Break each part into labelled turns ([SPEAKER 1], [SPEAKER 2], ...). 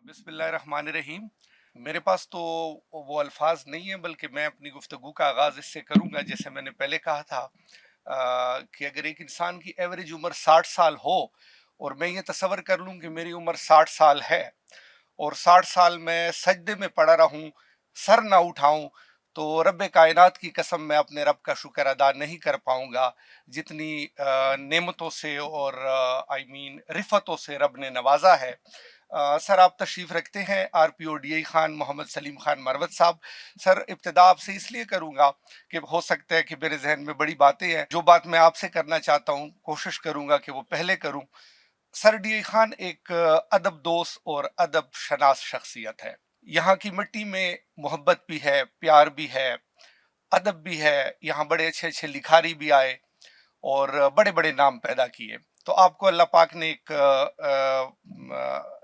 [SPEAKER 1] बिस्मिल्लाहिर्रहमानिर्रहीम। मेरे पास तो वो अल्फाज नहीं है, बल्कि मैं अपनी गुफ्तगू का आगाज़ इससे करूँगा जैसे मैंने पहले कहा था, कि अगर एक इंसान की एवरेज उम्र 60 साल हो और मैं ये तसव्वुर कर लूँ कि मेरी उम्र 60 साल है और 60 साल मैं सजदे में पड़ा रहूं, सर ना उठाऊं, तो रब कायनात की कसम मैं अपने रब का शुक्र अदा नहीं कर पाऊंगा जितनी नेमतों से और रिफतों से रब ने नवाजा है। सर आप तशरीफ़ रखते हैं RPO DI खान मोहम्मद सलीम खान मरवत साहब। सर इब्तिदा आपसे इसलिए करूंगा कि हो सकता है कि मेरे जहन में बड़ी बातें हैं, जो बात मैं आपसे करना चाहता हूँ कोशिश करूंगा कि वो पहले करूं। सर DI खान एक अदब दोस्त और अदब शनास शख्सियत है। यहाँ की मिट्टी में मोहब्बत भी है, प्यार भी है, अदब भी है। यहाँ बड़े अच्छे अच्छे लिखारी भी आए और बड़े बड़े नाम पैदा किए। तो आपको अल्लाह पाक ने एक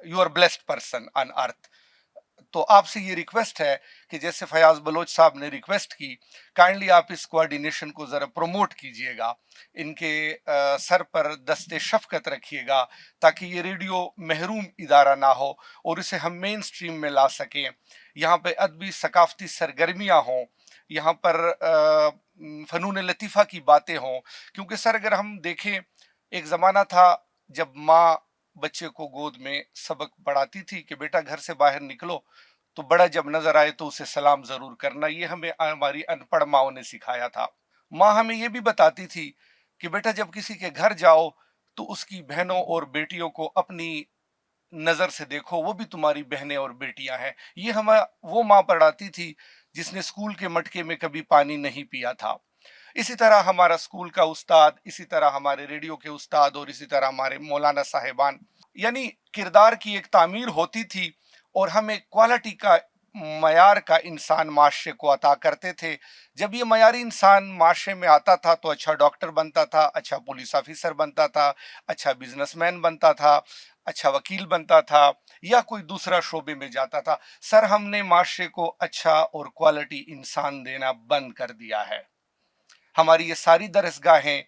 [SPEAKER 1] you are blessed person on earth. तो आपसे ये रिक्वेस्ट है कि जैसे फयाज बलोच साहब ने रिक्वेस्ट की, काइंडली आप इस कोऑर्डिनेशन को ज़रा प्रमोट कीजिएगा, इनके सर पर दस्ते शफकत रखिएगा ताकि ये रेडियो महरूम इदारा ना हो और इसे हम मेन स्ट्रीम में ला सकें। यहाँ पे अदबी सकाफती सरगर्मियाँ हों, यहाँ पर फ़नून लतीफ़ा की बातें हों। क्योंकि सर अगर हम देखें, एक ज़माना था जब माँ बच्चे को गोद में सबक पढ़ाती थी कि बेटा घर से बाहर निकलो तो बड़ा जब नजर आए तो उसे सलाम जरूर करना। ये हमें हमारी अनपढ़ माओ ने सिखाया था। माँ हमें ये भी बताती थी कि बेटा जब किसी के घर जाओ तो उसकी बहनों और बेटियों को अपनी नजर से देखो, वो भी तुम्हारी बहनें और बेटियां हैं। ये हमें वो माँ पढ़ाती थी जिसने स्कूल के मटके में कभी पानी नहीं पिया था। इसी तरह हमारा स्कूल का उस्ताद, इसी तरह हमारे रेडियो के उस्ताद और इसी तरह हमारे मौलाना साहिबान, यानी किरदार की एक तामीर होती थी और हमें क्वालिटी का मयार का इंसान माशरे को अता करते थे। जब ये मयारी इंसान माशरे में आता था तो अच्छा डॉक्टर बनता था, अच्छा पुलिस ऑफिसर बनता था, अच्छा बिजनेसमैन बनता था, अच्छा वकील बनता था या कोई दूसरा शोबे में जाता था। सर हमने माशरे को अच्छा और क्वालिटी इंसान देना बंद कर दिया है। हमारी ये सारी दरसगाहें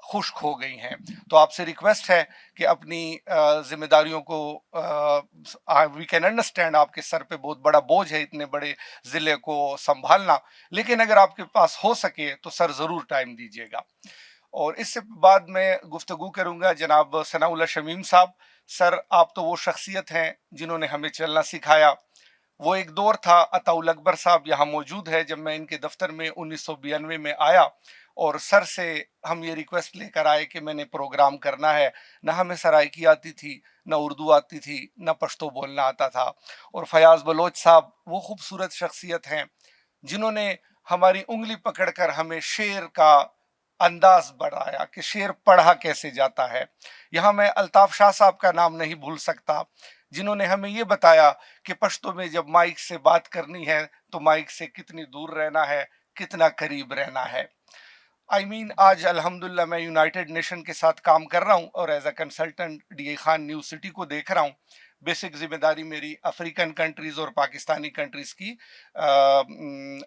[SPEAKER 1] खुश्क हो गई हैं। तो आपसे रिक्वेस्ट है कि अपनी जिम्मेदारियों को, वी कैन अंडरस्टैंड आपके सर पे बहुत बड़ा बोझ है इतने बड़े ज़िले को संभालना, लेकिन अगर आपके पास हो सके तो सर ज़रूर टाइम दीजिएगा। और इससे बाद में गुफ्तगू करूंगा जनाब सनाउल्लाह शमीम साहब। सर आप तो वो शख्सियत हैं जिन्होंने हमें चलना सिखाया। वो एक दौर था, अताउल अकबर साहब यहाँ मौजूद है, जब मैं इनके दफ्तर में 1992 में आया और सर से हम ये रिक्वेस्ट लेकर आए कि मैंने प्रोग्राम करना है। ना हमें सराइकी आती थी, ना उर्दू आती थी, ना पश्तो बोलना आता था। और फयाज बलोच साहब वो खूबसूरत शख्सियत हैं जिन्होंने हमारी उंगली पकड़कर हमें शेर का अंदाज बढ़ाया कि शेर पढ़ा कैसे जाता है। यहाँ मैं अल्ताफ शाह साहब का नाम नहीं भूल सकता, जिन्होंने हमें ये बताया कि पश्तो में जब माइक से बात करनी है तो माइक से कितनी दूर रहना है, कितना करीब रहना है। आज अल्हम्दुलिल्लाह मैं यूनाइटेड नेशन के साथ काम कर रहा हूँ और as a consultant DI Khan news city को देख रहा हूँ। बेसिक जिम्मेदारी मेरी अफ्रीकन कंट्रीज और पाकिस्तानी कंट्रीज की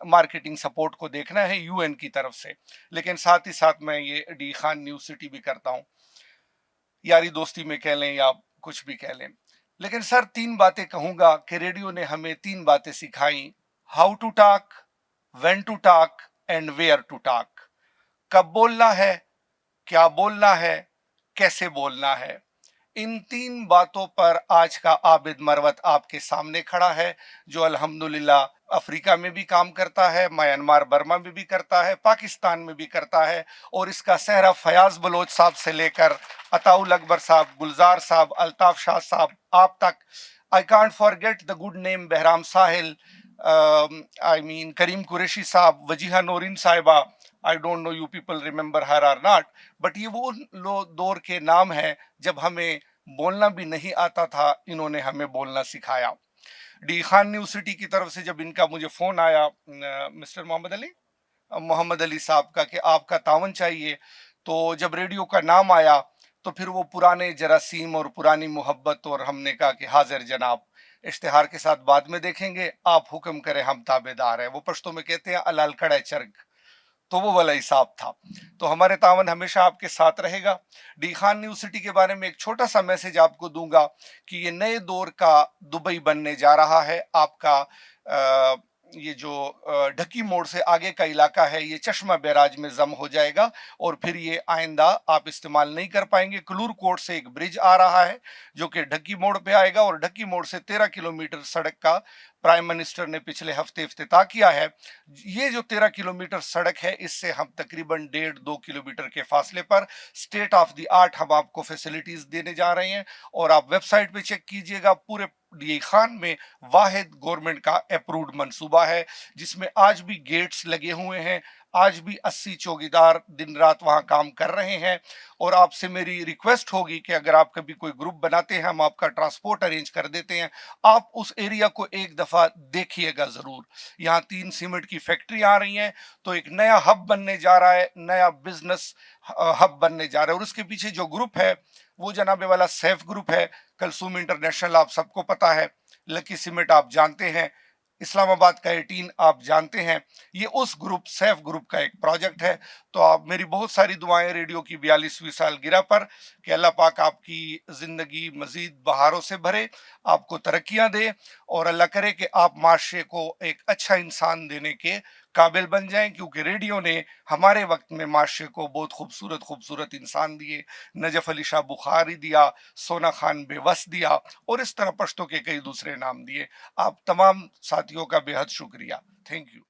[SPEAKER 1] मार्केटिंग सपोर्ट को देखना है UN की तरफ से, लेकिन साथ ही साथ मैं ये DI खान न्यूज़ सिटी भी करता हूँ। यारी दोस्ती में कह लें या कुछ भी कह लें। लेकिन सर तीन बातें कहूंगा कि रेडियो ने हमें तीन बातें सिखाई: how to talk, when to talk and where to talk. कब बोलना है, क्या बोलना है, कैसे बोलना है। इन तीन बातों पर आज का आबिद मरवत आपके सामने खड़ा है, जो अल्हम्दुलिल्लाह अफ्रीका में भी काम करता है, म्यांमार बर्मा में भी करता है, पाकिस्तान में भी करता है। और इसका सहरा फयाज बलोच साहब से लेकर अताउल अकबर साहब, गुलजार साहब, अल्ताफ शाह साहब, आप तक। I can't forget the good name Behram Sahil, Karim Qureshi साहब, वजीहा नोरीन साहिबा। I don't know you people remember her are not, but ये वो दौर के नाम हैं जब हमें बोलना भी नहीं आता था, इन्होंने हमें बोलना सिखाया। DI खान न्यूज़ सिटी की तरफ से जब इनका मुझे फ़ोन आया, मिस्टर मोहम्मद अली साहब का, कि आपका तावन चाहिए, तो जब रेडियो का नाम आया तो फिर वो पुराने जरासीम और पुरानी मोहब्बत, और हमने कहा कि हाजिर जनाब, इश्तिहार के साथ बाद में देखेंगे, आप हुक्म करें हम ताबेदार हैं। वो पश्तो में कहते हैं अलाल कड़े चर्ग, तो वो वाला हिसाब था। तो हमारे तावन हमेशा आपके साथ रहेगा। डी खान न्यूज सिटी के बारे में एक छोटा सा मैसेज आपको दूंगा कि ये नए दौर का दुबई बनने जा रहा है। आपका ये जो ढकी मोड़ से आगे का इलाका है ये चश्मा बैराज में जम हो जाएगा और फिर ये आइंदा आप इस्तेमाल नहीं कर पाएंगे। कलूर कोट से एक ब्रिज आ रहा है जो कि ढकी मोड़ पे आएगा और ढकी मोड़ से 13 किलोमीटर सड़क का प्राइम मिनिस्टर ने पिछले हफ्ते इफ्तिताह किया है। ये जो 13 किलोमीटर सड़क है इससे हम तकरीबन 1.5-2 किलोमीटर के फासले पर स्टेट ऑफ द आर्ट हम आपको फैसिलिटीज देने जा रहे हैं। और आप वेबसाइट पे चेक कीजिएगा, पूरे डी खान में वाहिद गवर्नमेंट का अप्रूव्ड मंसूबा है जिसमें आज भी गेट्स लगे हुए हैं, आज भी 80 चौकीदार दिन रात वहां काम कर रहे हैं। और आपसे मेरी रिक्वेस्ट होगी कि अगर आप कभी कोई ग्रुप बनाते हैं, हम आपका ट्रांसपोर्ट अरेंज कर देते हैं, आप उस एरिया को एक दफा देखिएगा जरूर। यहाँ 3 सीमेंट की फैक्ट्री आ रही हैं, तो एक नया हब बनने जा रहा है, नया बिजनेस हब बनने जा रहा है। और उसके पीछे जो ग्रुप है वो जनाबे वाला सैफ ग्रुप है। कलसूम इंटरनेशनल आप सबको पता है, लकी सीमेंट आप जानते हैं, इस्लामाबाद का 18 आप जानते हैं। ये उस ग्रुप सैफ ग्रुप का एक प्रोजेक्ट है। तो आप मेरी बहुत सारी दुआएं रेडियो की 42वीं सालगिरह पर कि अल्लाह पाक आपकी ज़िंदगी मज़ीद बहारों से भरे, आपको तरक्कियां दे और अल्लाह करे कि आप माशरे को एक अच्छा इंसान देने के काबिल बन जाएं, क्योंकि रेडियो ने हमारे वक्त में माशरे को बहुत खूबसूरत खूबसूरत इंसान दिए। नजफ अली शाह बुखारी दिया, सोना खान बेवस दिया और इस तरह पश्तों के कई दूसरे नाम दिए। आप तमाम साथियों का बेहद शुक्रिया। Thank you.